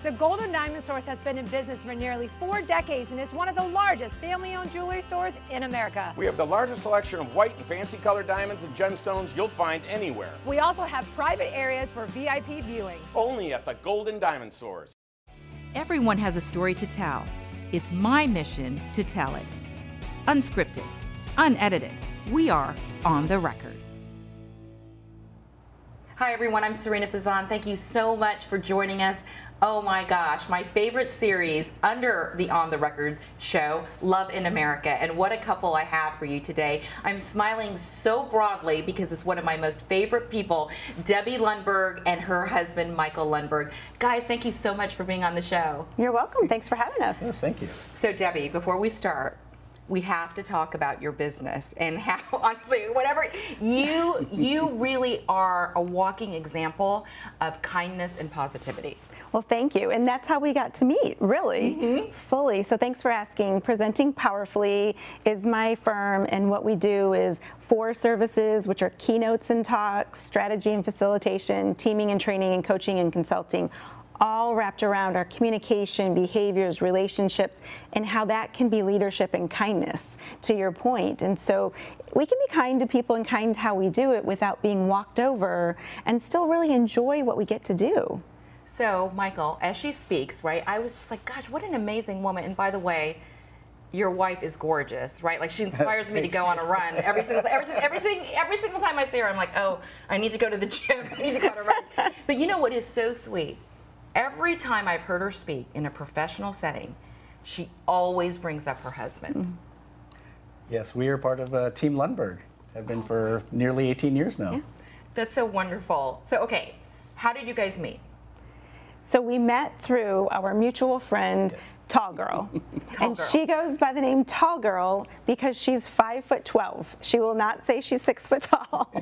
The Golden Diamond Source has been in business for nearly 4 decades and is one of the largest family-owned jewelry stores in America. We have the largest selection of white and fancy colored diamonds and gemstones you'll find anywhere. We also have private areas for VIP viewings. Only at the Golden Diamond Source. Everyone has a story to tell. It's my mission to tell it. Unscripted, unedited. We are on the record. Hi everyone, I'm Sarina Fazan. Thank you so much for joining us. Oh my gosh, my favorite series under the On the Record show, Love in America. And what a couple I have for you today. I'm smiling so broadly because it's one of my most favorite people, Debbie Lundberg and her husband, Michael Lundberg. Guys, thank you so much for being on the show. You're welcome. Thanks for having us. Yes, thank you. So Debbie, before we start, we have to talk about your business and how, honestly, whatever, you really are a walking example of kindness and positivity. Well, thank you. And that's how we got to meet, really, fully. So thanks for asking. Presenting Powerfully is my firm, and what we do is 4 services, which are keynotes and talks, strategy and facilitation, teaming and training, and coaching and consulting, all wrapped around our communication, behaviors, relationships, and how that can be leadership and kindness, to your point. And so we can be kind to people and kind how we do it without being walked over and still really enjoy what we get to do. So, Michael, as she speaks, right, I was just like, gosh, what an amazing woman. And by the way, your wife is gorgeous, right? Like, she inspires me to go on a run every single time I see her. I'm like, oh, I need to go to the gym. I need to go on a run. But you know what is so sweet? Every time I've heard her speak in a professional setting, she always brings up her husband. Yes, we are part of Team Lundberg. Have been for nearly 18 years now. Yeah. That's so wonderful. So, okay, how did you guys meet? So we met through our mutual friend, Yes. Tall Girl. Tall Girl. She goes by the name Tall Girl because she's 5'12". She will not say she's 6 foot tall.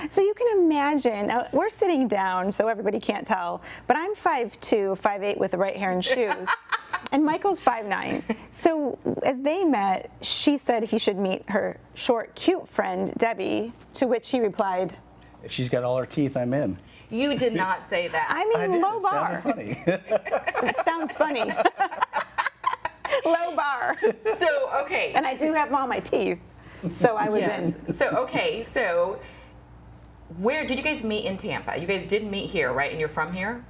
So you can imagine, we're sitting down so everybody can't tell, but I'm 5'2", 5'8" with the right hair and shoes. And Michael's 5'9". So as they met, she said he should meet her short, cute friend, Debbie, to which he replied, If she's got all her teeth, I'm in. You did not say that. I mean, low It bar. sounded funny. It sounds funny. Low bar. So, okay. And I do have all my teeth, so I was in. So, okay, so where did you guys meet in Tampa? You guys did meet here, right? And you're from here?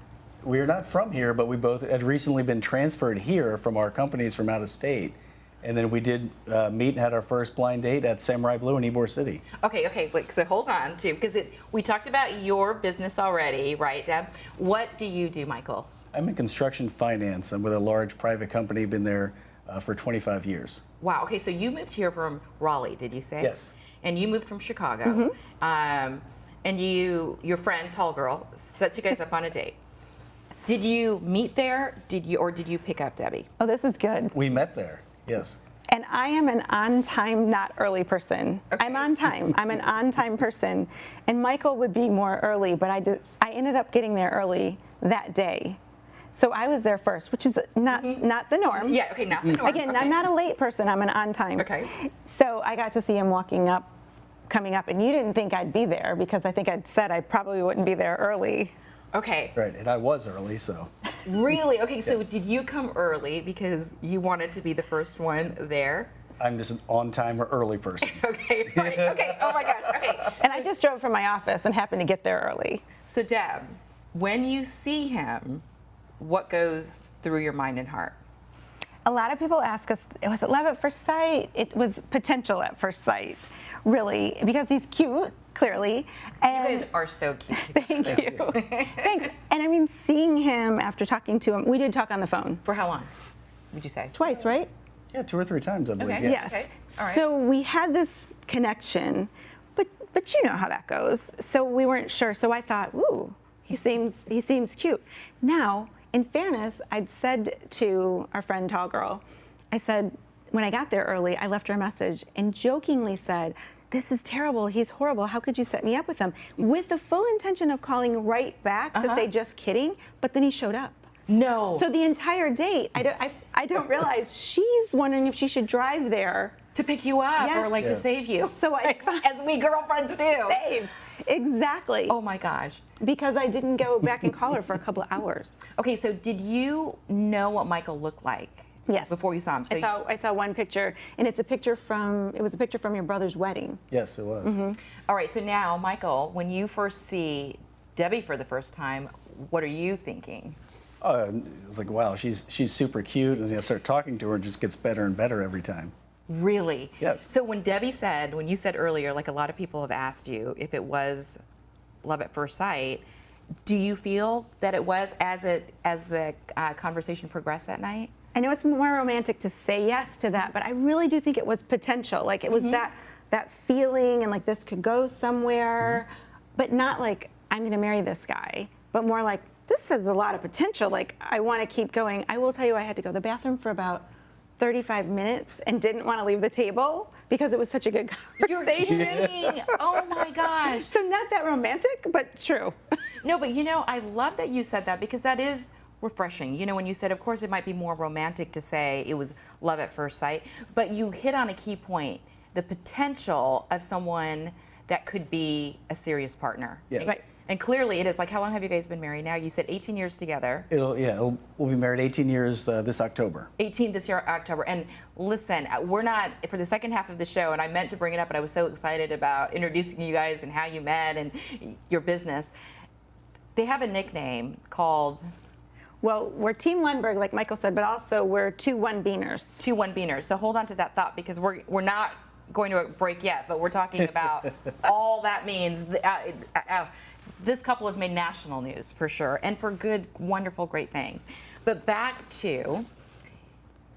We're not from here, but we both had recently been transferred here from our companies from out of state. And then we did meet and had our first blind date at Samurai Blue in Ybor City. Okay, wait, so hold on, too, because we talked about your business already, right, Deb? What do you do, Michael? I'm in construction finance. I'm with a large private company, been there for 25 years. Wow, okay, so you moved here from Raleigh, did you say? Yes. And you moved from Chicago. And your friend, Tall Girl, set you guys up on a date. Did you meet there, or did you pick up Debbie? Oh, this is good. We met there, yes. And I am an on-time, not early person. Okay. I'm on time. I'm an on-time person. And Michael would be more early, but I ended up getting there early that day. So I was there first, which is not the norm. Yeah, okay, not the norm. Again, okay. I'm not a late person. I'm an on-time. Okay. So I got to see him coming up, and you didn't think I'd be there because I think I'd said I probably wouldn't be there early. Okay. Right, and I was early, so. Really? Okay, so did you come early because you wanted to be the first one there? I'm just an on-time or early person. Okay, right. Okay, oh my gosh, okay. And I just drove from my office and happened to get there early. So Deb, when you see him, what goes through your mind and heart? A lot of people ask us, was it love at first sight? It was potential at first sight, really, because he's cute, clearly. And You guys are so cute. Thank you. Thanks. And I mean, seeing him after talking to him, we did talk on the phone. For how long, would you say? Twice, right? Yeah, 2 or 3 times, I believe. Okay. Yeah. Yes. Okay. All right. So we had this connection, but you know how that goes. So we weren't sure. So I thought, ooh, he seems cute. Now, in fairness, I'd said to our friend Tall Girl, I said, when I got there early, I left her a message and jokingly said, this is terrible, he's horrible, how could you set me up with him? With the full intention of calling right back to say, just kidding, but then he showed up. No. So the entire date, I don't realize she's wondering if she should drive there. To pick you up Yes. or like to save you. So I as we girlfriends do. Save. Exactly. Oh my gosh. Because I didn't go back and call her for a couple of hours. Okay, so did you know what Michael looked like? Yes. Before you saw him? So I saw one picture, and it was a picture from your brother's wedding. Yes, it was. All right, so now, Michael, when you first see Debbie for the first time, what are you thinking? It was like, wow, she's super cute, and I start talking to her, and it just gets better and better every time. Really? Yes. So when you said earlier, like a lot of people have asked you if it was love at first sight, do you feel that it was as the conversation progressed that night? I know it's more romantic to say yes to that, but I really do think it was potential. Like it was that feeling, and like this could go somewhere, but not like I'm going to marry this guy, but more like this has a lot of potential. Like I want to keep going. I will tell you, I had to go to the bathroom for about 35 minutes and didn't want to leave the table because it was such a good conversation. You're kidding. Oh my gosh. So not that romantic, but true. No, but I love that you said that, because that is refreshing. When you said, of course, it might be more romantic to say it was love at first sight, but you hit on a key point, the potential of someone that could be a serious partner. Yes. Right. And clearly it is. Like, how long have you guys been married now? You said 18 years together. We'll be married 18 years this October. 18 this year, October. And listen, we're not, for the second half of the show, and I meant to bring it up, but I was so excited about introducing you guys and how you met and your business. They have a nickname called... Well, we're Team Lundberg, like Michael said, but also we're 2 1-beaners. 2 1-beaners. So hold on to that thought, because we're not going to a break yet, but we're talking about all that means. This couple has made national news for sure, and for good, wonderful, great things. But back to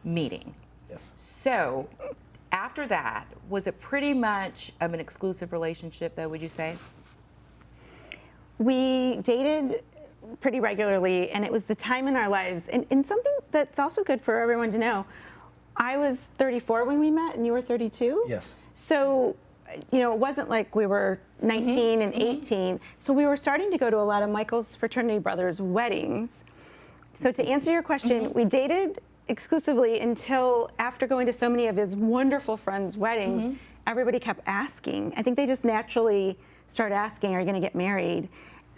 meeting. Yes. So after that, was it pretty much of an exclusive relationship, though, would you say? We dated pretty regularly, and it was the time in our lives. And something that's also good for everyone to know, I was 34 when we met, and you were 32? Yes. So, it wasn't like we were 19 and 18. So we were starting to go to a lot of Michael's fraternity brothers' weddings. So to answer your question, we dated exclusively until after going to so many of his wonderful friends' weddings, everybody kept asking. I think they just naturally started asking, are you going to get married?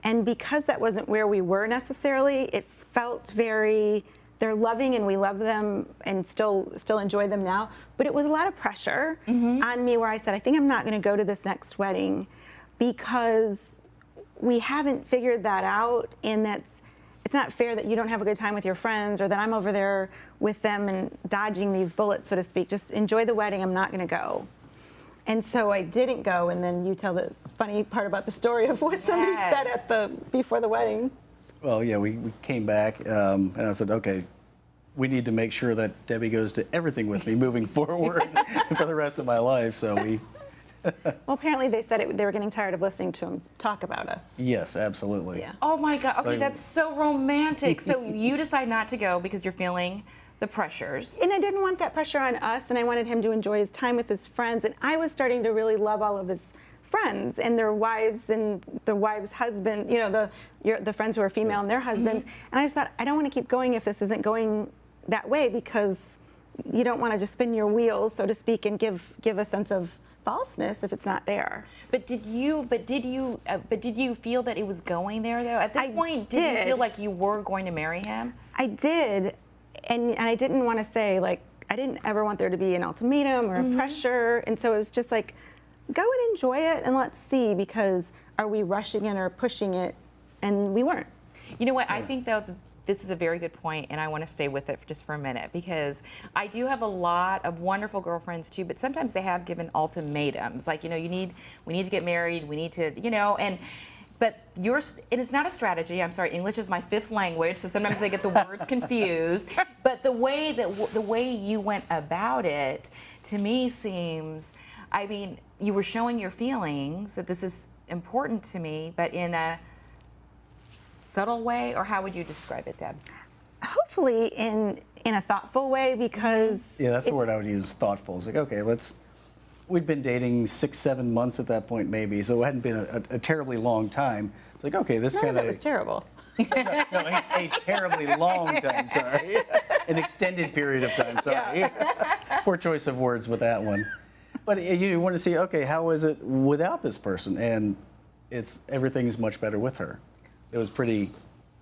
And because that wasn't where we were necessarily, it felt they're loving and we love them and still enjoy them now. But it was a lot of pressure on me where I said, I think I'm not going to go to this next wedding because we haven't figured that out, and it's not fair that you don't have a good time with your friends or that I'm over there with them and dodging these bullets, so to speak. Just enjoy the wedding. I'm not going to go. And so I didn't go, and then you tell the funny part about the story of what somebody said before the wedding. Well, yeah, we came back, and I said, okay, we need to make sure that Debbie goes to everything with me moving forward for the rest of my life. So we. Well, apparently they said they were getting tired of listening to him talk about us. Yes, absolutely. Yeah. Oh my God. Okay, that's so romantic. So you decide not to go because you're feeling the pressures. And I didn't want that pressure on us, and I wanted him to enjoy his time with his friends. And I was starting to really love all of his friends and their wives and their wives' husbands, the friends who are female and their husbands. And I just thought, I don't want to keep going if this isn't going that way, because you don't want to just spin your wheels, so to speak, and give a sense of falseness if it's not there. But did you feel that it was going there, though? At this point, did you feel like you were going to marry him? I did, and I didn't want to say, like, I didn't ever want there to be an ultimatum or a pressure, and so it was just like, go and enjoy it and let's see, because are we rushing it or pushing it? And we weren't. You know what? I think, though, this is a very good point, and I want to stay with it just for a minute, because I do have a lot of wonderful girlfriends too, but sometimes they have given ultimatums, like, we need to get married, we need to, but it is not a strategy. I'm sorry, English is my 5th language, so sometimes I get the words confused. But the way you went about it, to me, seems, you were showing your feelings that this is important to me, but in a subtle way, or how would you describe it, Deb? Hopefully in a thoughtful way, because yeah, that's the word I would use, thoughtful. It's like, okay, we'd been dating 6-7 months at that point, maybe, so it hadn't been a terribly long time. It's like, okay, this kind of... None of it was terrible. No, a terribly long time, sorry. An extended period of time, sorry. Yeah. Poor choice of words with that one. But you want to see, okay, how is it without this person? And everything's much better with her. It was pretty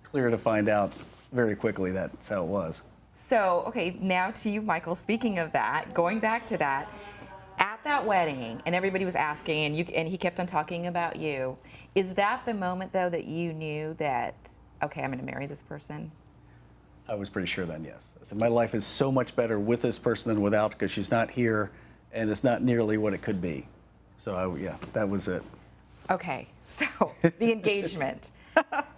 clear to find out very quickly that's how it was. So, okay, now to you, Michael. Speaking of that, going back to that, at that wedding, and everybody was asking, and he kept on talking about you. Is that the moment, though, that you knew that, okay, I'm going to marry this person? I was pretty sure then, yes. I said, my life is so much better with this person than without, because she's not here, and it's not nearly what it could be. So, yeah, that was it. Okay, so the engagement.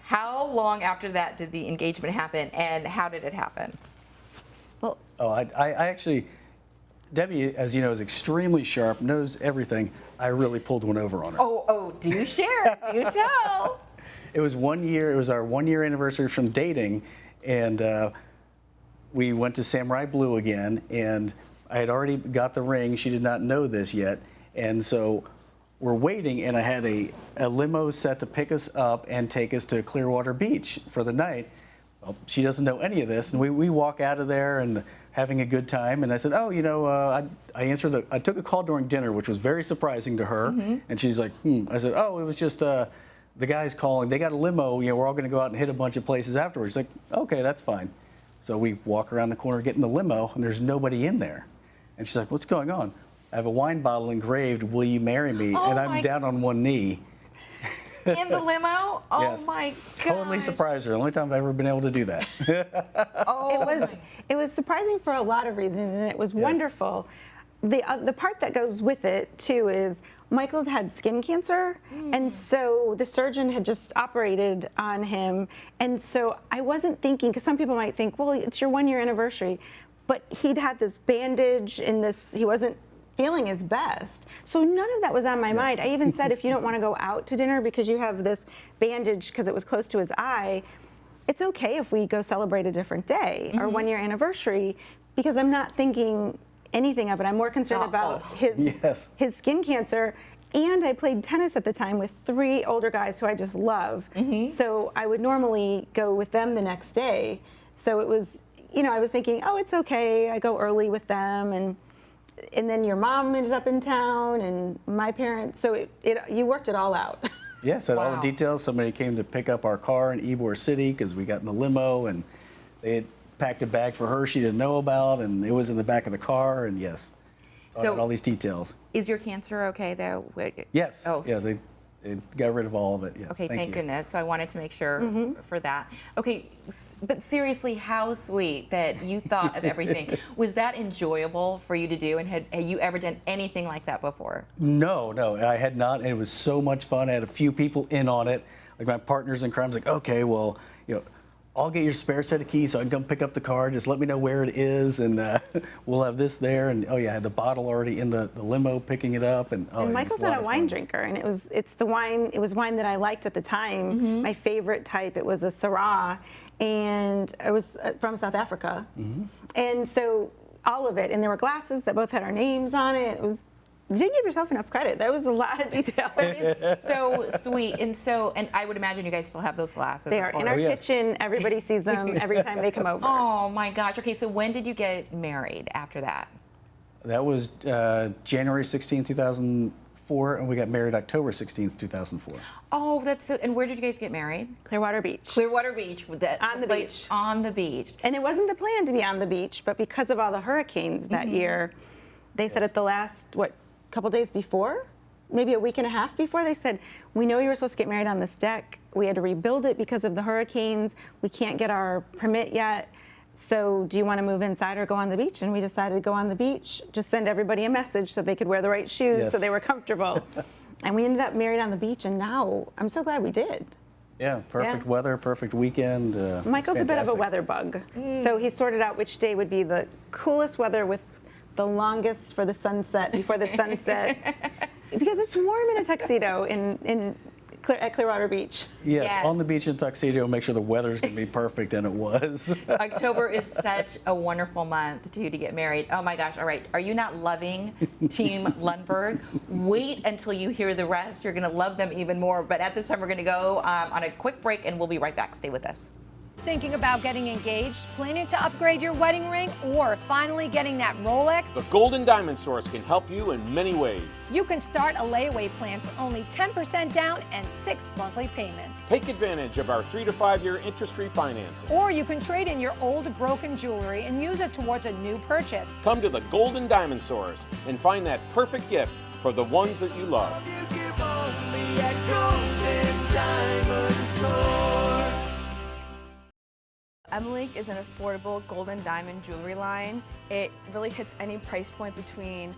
How long after that did the engagement happen, and how did it happen? Well, I actually, Debbie, as you know, is extremely sharp, knows everything. I really pulled one over on her. Oh, do share, do tell. It was 1 year, it was our 1 year anniversary from dating, and we went to Samurai Blue again, and I had already got the ring. She did not know this yet, and so we're waiting, and I had a limo set to pick us up and take us to Clearwater Beach for the night. Well, she doesn't know any of this, and we walk out of there and having a good time. And I said, oh, you know, I took a call during dinner, which was very surprising to her. Mm-hmm. And she's like, I said, oh, it was just the guys calling. They got a limo. You know, we're all going to go out and hit a bunch of places afterwards. She's like, okay, that's fine. So we walk around the corner, get in the limo, and there's nobody in there. And she's like, what's going on? I have a wine bottle engraved, will you marry me? Oh, and I'm down on one knee. In the limo? Oh, yes. my God. Totally surprised her. The only time I've ever been able to do that. It was surprising for a lot of reasons, and it was wonderful. The part that goes with it, too, is Michael had skin cancer, and so the surgeon had just operated on him. And so I wasn't thinking, because some people might think, well, it's your 1 year anniversary, but he'd had this bandage and he wasn't feeling his best. So none of that was on my mind. I even said, if you don't want to go out to dinner because you have this bandage because it was close to his eye, it's okay if we go celebrate a different day, our 1 year anniversary, because I'm not thinking anything of it. I'm more concerned about his skin cancer. And I played tennis at the time with 3 older guys who I just love. So I would normally go with them the next day. So it was, you know, I was thinking, oh, it's okay. I go early with them, and then your mom ended up in town, and my parents. So you worked it all out. Yes, all the details. Somebody came to pick up our car in Ybor City because we got in the limo, and they had packed a bag for her she didn't know about, and it was in the back of the car, and all these details. Is your cancer okay, though? Yes. Oh. Yes, they got rid of all of it. Yes. Okay, thank goodness. So I wanted to make sure for that. Okay, but seriously, how sweet that you thought of everything. Was that enjoyable for you to do, and had you ever done anything like that before? No, I had not, and it was so much fun. I had a few people in on it, like my partners in crime. Like, okay, well, you know, I'll get your spare set of keys so I can come pick up the car. Just let me know where it is, and we'll have this there. And I had the bottle already in the limo picking it up. And Michael's not a wine drinker, and it was wine that I liked at the time. My favorite type. It was a Syrah, and it was from South Africa. And so all of it, and there were glasses that both had our names on it. It was. You didn't give yourself enough credit. That was a lot of detail. That is so sweet. And I would imagine you guys still have those glasses. They are in our kitchen. Everybody sees them every time they come over. Oh, my gosh. Okay, so when did you get married after that? That was January 16, 2004, and we got married October 16, 2004. Oh, that's so. And where did you guys get married? Clearwater Beach. Clearwater Beach. On the beach. On the beach. And it wasn't the plan to be on the beach, but because of all the hurricanes that year, they said at the last, couple days before, maybe a week and a half before, they said, we know you were supposed to get married on this deck. We had to rebuild it because of the hurricanes. We can't get our permit yet. So do you want to move inside or go on the beach? And we decided to go on the beach, just send everybody a message so they could wear the right shoes so they were comfortable. And we ended up married on the beach, and now I'm so glad we did. Yeah, perfect weather, perfect weekend. Michael's a bit of a weather bug. So he sorted out which day would be the coolest weather with the longest for the sunset, before the sunset, because it's warm in a tuxedo at Clearwater Beach. Yes, on the beach in tuxedo, make sure the weather's going to be perfect, and it was. October is such a wonderful month to get married. Oh my gosh, all right. Are you not loving Team Lundberg? Wait until you hear the rest. You're going to love them even more. But at this time, we're going to go on a quick break, and we'll be right back. Stay with us. thinking about getting engaged, planning to upgrade your wedding ring, or finally getting that Rolex? The Gold and Diamond Source can help you in many ways. You can start a layaway plan for only 10% down and 6 monthly payments. Take advantage of our 3 to 5 year interest-free financing. Or you can trade in your old broken jewelry and use it towards a new purchase. Come to the Gold and Diamond Source and find that perfect gift for the ones that you love. Emily is an affordable gold and diamond jewelry line. It really hits any price point between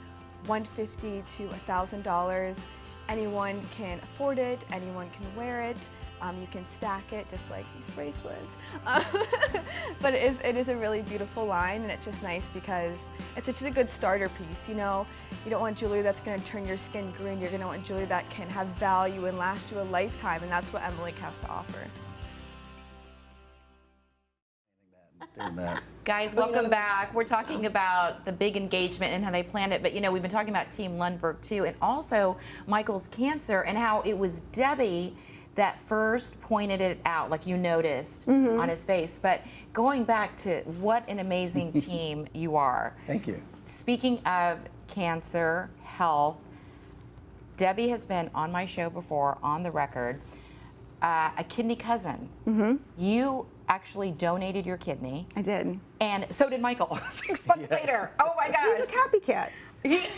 $150 to $1,000. Anyone can afford it, anyone can wear it. You can stack it just like these bracelets. But it is a really beautiful line, and it's just nice because it's just a good starter piece. You know, you don't want jewelry that's going to turn your skin green. You're going to want jewelry that can have value and last you a lifetime, and that's what Emily has to offer. Guys, welcome back. We're talking about the big engagement and how they planned it, but you know, we've been talking about Team Lundberg too, and also Michael's cancer and how it was Debbie that first pointed it out, like you noticed on his face. But going back to what an amazing team you are. Thank you. Speaking of cancer, health, Debbie has been on my show before, on the record, a kidney cousin. You actually donated your kidney. I did. And so did Michael 6 months later. Oh my gosh. He's a copycat.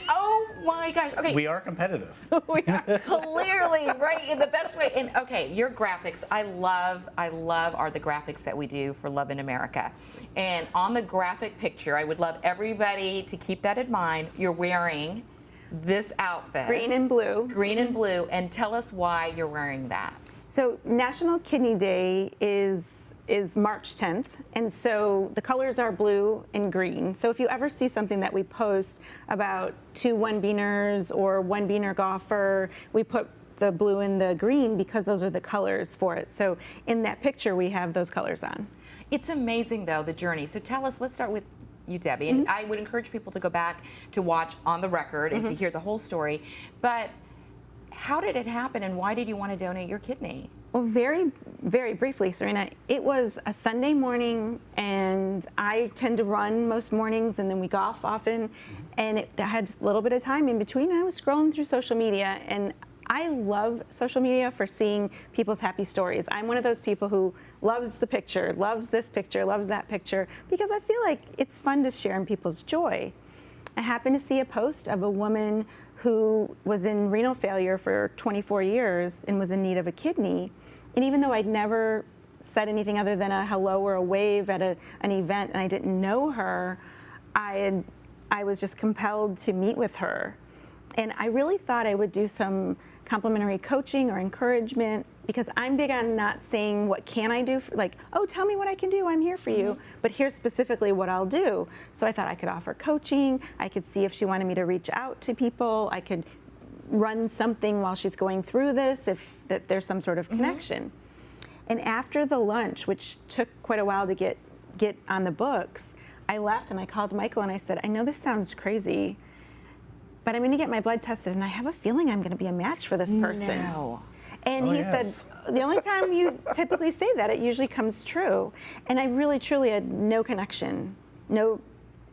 Oh my gosh. Okay. We are competitive. We are. Clearly, right, in the best way. And okay, your graphics, I love are the graphics that we do for Love in America. And on the graphic picture, I would love everybody to keep that in mind. You're wearing this outfit. Green and blue. Green and blue. And tell us why you're wearing that. So National Kidney Day is March 10th, and so the colors are blue and green. So if you ever see something that we post about 2 one-beaners or one-beaner golfer, we put the blue and the green because those are the colors for it. So in that picture, we have those colors on. It's amazing, though, the journey. So tell us, let's start with you, Debbie. And I would encourage people to go back to watch On the Record and to hear the whole story. But how did it happen, and why did you want to donate your kidney? Well, very, very briefly, Sarina, it was a Sunday morning, and I tend to run most mornings, and then we golf often, and I had just a little bit of time in between, and I was scrolling through social media, and I love social media for seeing people's happy stories. I'm one of those people who loves the picture, loves this picture, loves that picture, because I feel like it's fun to share in people's joy. I happened to see a post of a woman who was in renal failure for 24 years and was in need of a kidney. And even though I'd never said anything other than a hello or a wave at an event, and I didn't know her, I was just compelled to meet with her. And I really thought I would do some complimentary coaching or encouragement, because I'm big on not saying what can I do, like, oh, tell me what I can do, I'm here for you, but here's specifically what I'll do. So I thought I could offer coaching, I could see if she wanted me to reach out to people, I could run something while she's going through this, if there's some sort of connection. And after the lunch, which took quite a while to get on the books, I left and I called Michael and I said, I know this sounds crazy, but I'm going to get my blood tested, and I have a feeling I'm going to be a match for this person. No. And he said, the only time you typically say that, it usually comes true. And I really, truly had no connection. No,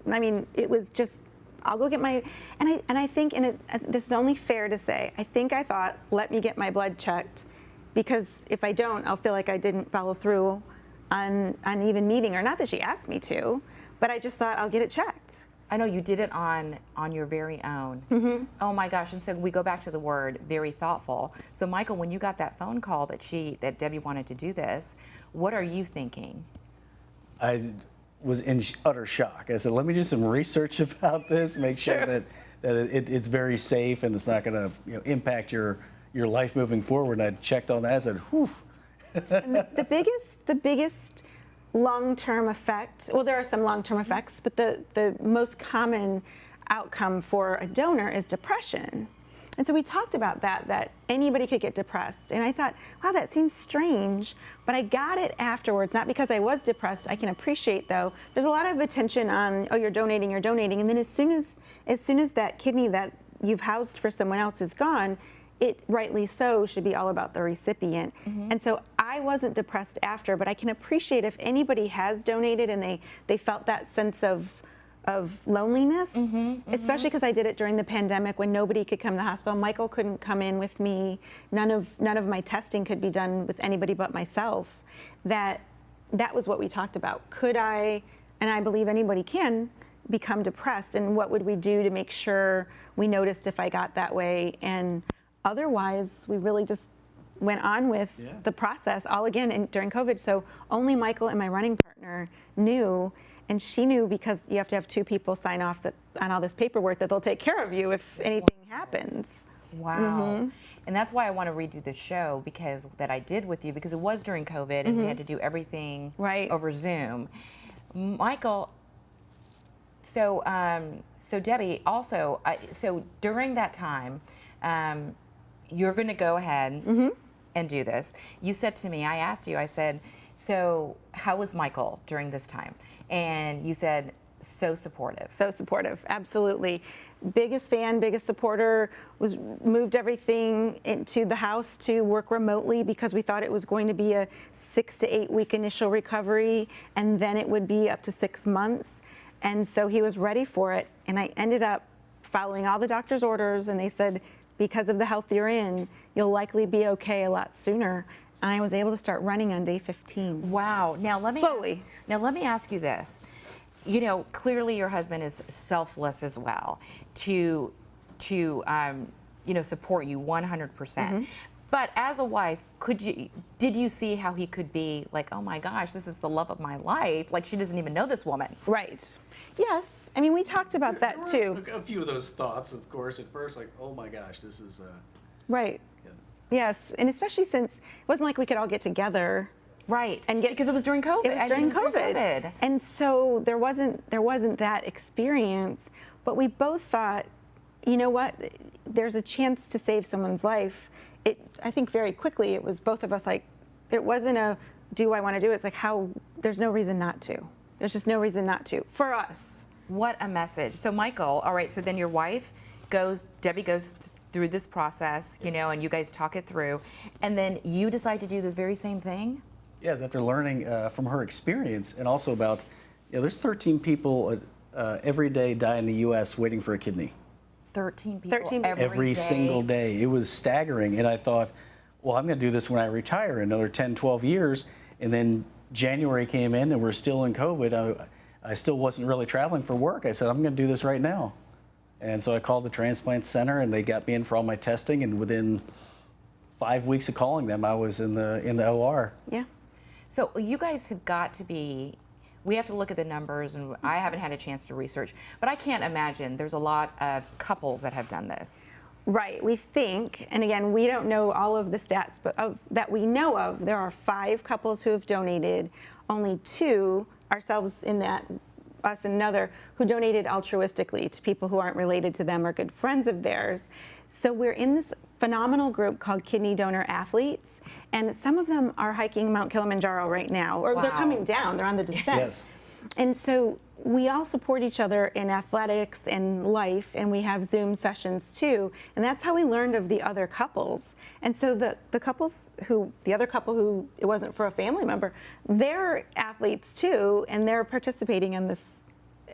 I mean, it was just, I'll go get my, and I think, this is only fair to say, I think I thought, let me get my blood checked, because if I don't, I'll feel like I didn't follow through on even meeting her. Not that she asked me to, but I just thought, I'll get it checked. I know you did it on your very own. Oh my gosh! And so we go back to the word very thoughtful. So Michael, when you got that phone call that Debbie wanted to do this, what are you thinking? I was in utter shock. I said, let me do some research about this, make sure that it's very safe and it's not going to impact your life moving forward. And I checked on that. I said, whew. The biggest long-term effect, well, there are some long-term effects, but the most common outcome for a donor is depression. And so we talked about that anybody could get depressed. And I thought, wow, that seems strange, but I got it afterwards, not because I was depressed. I can appreciate, though, there's a lot of attention on, oh, you're donating, and then as soon as that kidney that you've housed for someone else is gone, it rightly so should be all about the recipient. And so I wasn't depressed after, but I can appreciate if anybody has donated and they felt that sense of loneliness, especially because I did it during the pandemic when nobody could come to the hospital. Michael couldn't come in with me. None of my testing could be done with anybody but myself. That was what we talked about. Could I, and I believe anybody can, become depressed, and what would we do to make sure we noticed if I got that way? And otherwise, we really just went on with the process all again during COVID. So only Michael and my running partner knew, and she knew because you have to have 2 people sign off on all this paperwork that they'll take care of you if anything happens. Wow. And that's why I want to redo the show that I did with you, because it was during COVID and we had to do everything over Zoom. Michael, so Debbie, also, so during that time, you're going to go ahead and do this. You said to me, I asked you, I said, so how was Michael during this time? And you said, so supportive. So supportive, absolutely. Biggest fan, biggest supporter, moved everything into the house to work remotely because we thought it was going to be a 6 to 8 week initial recovery, and then it would be up to 6 months. And so he was ready for it. And I ended up following all the doctor's orders, and they said, because of the health you're in, you'll likely be okay a lot sooner. And I was able to start running on day 15. Wow. Now let me ask you this. You know, clearly your husband is selfless as well to support you 100%. But as a wife, did you see how he could be like, oh my gosh, this is the love of my life? Like, she doesn't even know this woman. Right. Yes. I mean, we talked about that too. A few of those thoughts, of course, at first, like, oh my gosh, this is. Right. Yeah. Yes. And especially since it wasn't like we could all get together. Right. And because it was during COVID. It was during COVID. And so there wasn't that experience, but we both thought, you know what, there's a chance to save someone's life. I think very quickly it was both of us like, it wasn't a, do I want to do it? It's like, there's no reason not to. There's just no reason not to, for us. What a message. So Michael, all right, so then your wife Debbie goes through this process, and you guys talk it through, and then you decide to do this very same thing? Yes, after learning from her experience, and also about, there's 13 people every day die in the U.S. waiting for a kidney. 13 people every day. Single day. It was staggering, and I thought, well, I'm going to do this when I retire, another 10, 12 years, and then January came in, and we're still in COVID. I still wasn't really traveling for work. I said, I'm going to do this right now. And so I called the transplant center, and they got me in for all my testing, and within 5 weeks of calling them, I was in the OR. Yeah. So you guys have got to be, we have to look at the numbers, and I haven't had a chance to research, but I can't imagine there's a lot of couples that have done this. Right, we think, and again, we don't know all of the stats, but that we know of, there are 5 couples who have donated, only 2, ourselves in that, us and another, who donated altruistically to people who aren't related to them or good friends of theirs. So we're in this phenomenal group called Kidney Donor Athletes, and some of them are hiking Mount Kilimanjaro right now, or they're coming down, they're on the descent. Yes. And so we all support each other in athletics and life, and we have Zoom sessions too, and that's how we learned of the other couples. And so the other couple who it wasn't for a family member, they're athletes too, and they're participating in this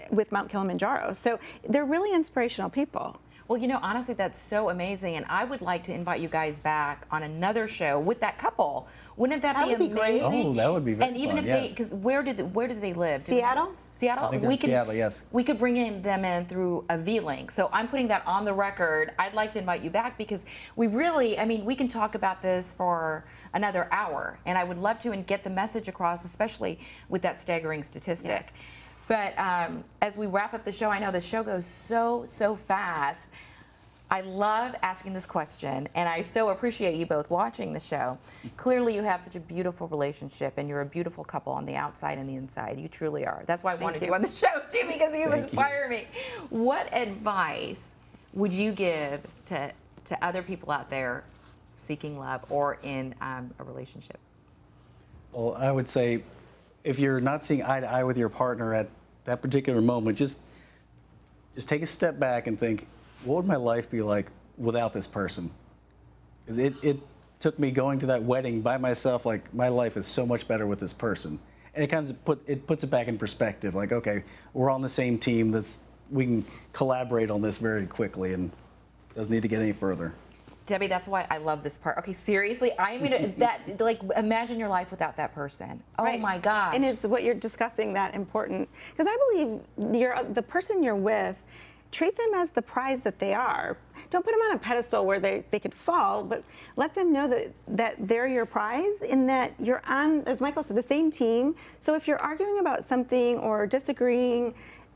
with Mount Kilimanjaro. So they're really inspirational people. Well, honestly, that's so amazing, and I would like to invite you guys back on another show with that couple. Wouldn't that be amazing? Great. Oh, that would be very And even fun, if because where do they live? Seattle? Seattle? I think they're in Seattle, yes. We could bring them in through a V-Link. So I'm putting that on the record. I'd like to invite you back because we really, we can talk about this for another hour, and I would love to and get the message across, especially with that staggering statistic. Yes. But as we wrap up the show, I know the show goes so fast. I love asking this question, and I so appreciate you both watching the show. Clearly, you have such a beautiful relationship, and you're a beautiful couple on the outside and the inside. You truly are. That's why I wanted you on the show, too, because you inspire me. What advice would you give to other people out there seeking love or in a relationship? Well, I would say, if you're not seeing eye to eye with your partner at that particular moment, just take a step back and think, what would my life be like without this person? Because took me going to that wedding by myself, like my life is so much better with this person. And it kind of puts it back in perspective, like, okay, we're on the same team, we can collaborate on this very quickly and doesn't need to get any further. Debbie, that's why I love this part. Okay, seriously, I mean, imagine your life without that person. Oh Right. my gosh. And is what you're discussing that important? Because I believe the person you're with, treat them as the prize that they are. Don't put them on a pedestal where they could fall, but let them know that they're your prize and that you're on, as Michael said, the same team. So if you're arguing about something or disagreeing,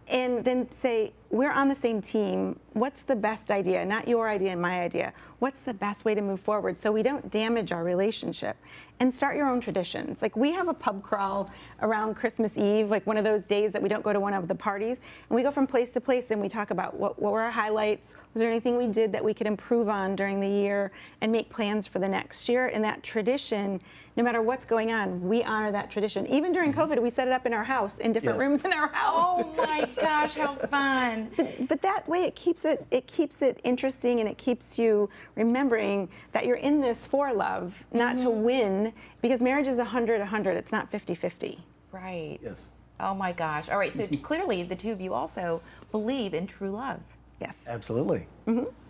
and then say, we're on the same team. What's the best idea? Not your idea and my idea. What's the best way to move forward so we don't damage our relationship? And start your own traditions. Like, we have a pub crawl around Christmas Eve, like one of those days that we don't go to one of the parties. And we go from place to place and we talk about what were our highlights? Was there anything we did that we could improve on during the year and make plans for the next year? And that tradition, no matter what's going on, we honor that tradition. Even during COVID, we set it up in our house, in different rooms in our house. Oh my gosh, how fun. But that way it keeps it interesting, and it keeps you remembering that you're in this for love, not to win, because marriage is 100-100. It's not 50-50. Right. Yes. Oh my gosh. All right, so clearly the two of you also believe in true love. Yes. Absolutely.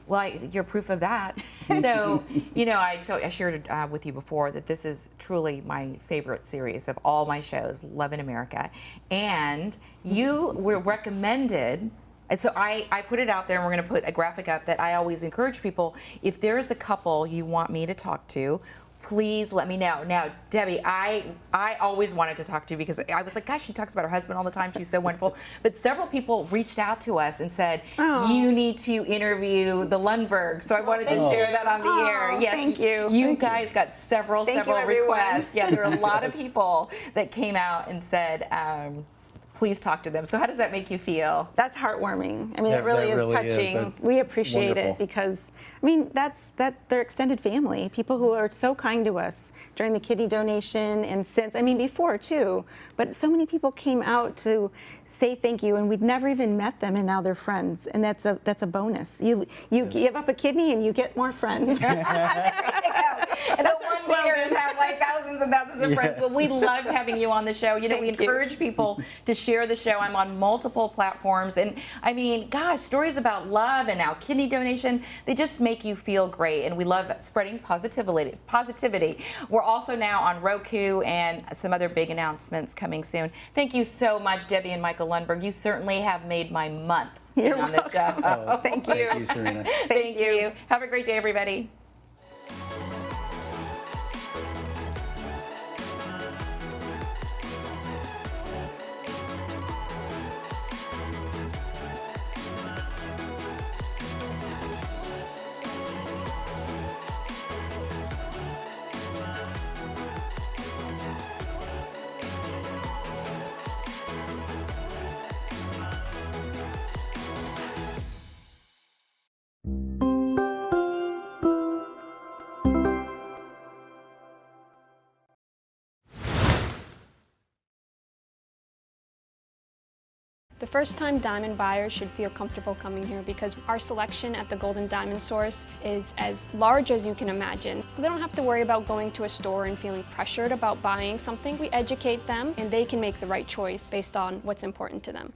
Well, you're proof of that. So, you know, I shared with you before that this is truly my favorite series of all my shows, Love in America. And you were recommended, and so I put it out there, and we're going to put a graphic up that I always encourage people, if there is a couple you want me to talk to, please let me know. Now, Debbie, I always wanted to talk to you because I was like, gosh, she talks about her husband all the time. She's so wonderful. But several people reached out to us and said, you need to interview the Lundberg. So I wanted to share that on the air. Yes, thank you. You guys got several requests. Yeah, there were a lot of Yes. people that came out and said, please talk to them. So how does that make you feel? That's heartwarming. I mean, That it really really is is. touching. We appreciate Wonderful. it because, I mean, that's their extended family, people who are so kind to us during the kidney donation and since, I mean, before too. But so many people came out to say thank you, and we'd never even met them, and now they're friends, and that's a bonus. You give up a kidney and you get more friends. And the one leaders have like thousands and thousands of friends. Well, we loved having you on the show. You know, we encourage people to share the show. I'm on multiple platforms. And I mean, gosh, stories about love and now kidney donation, they just make you feel great. And we love spreading positivity. We're also now on Roku and some other big announcements coming soon. Thank you so much, Debbie and Michael Lundberg. You certainly have made my month being on this show. Thank you. Thank you, Sarina. Thank you. Have a great day, everybody. The first-time diamond buyers should feel comfortable coming here because our selection at the Golden Diamond Source is as large as you can imagine. So they don't have to worry about going to a store and feeling pressured about buying something. We educate them and they can make the right choice based on what's important to them.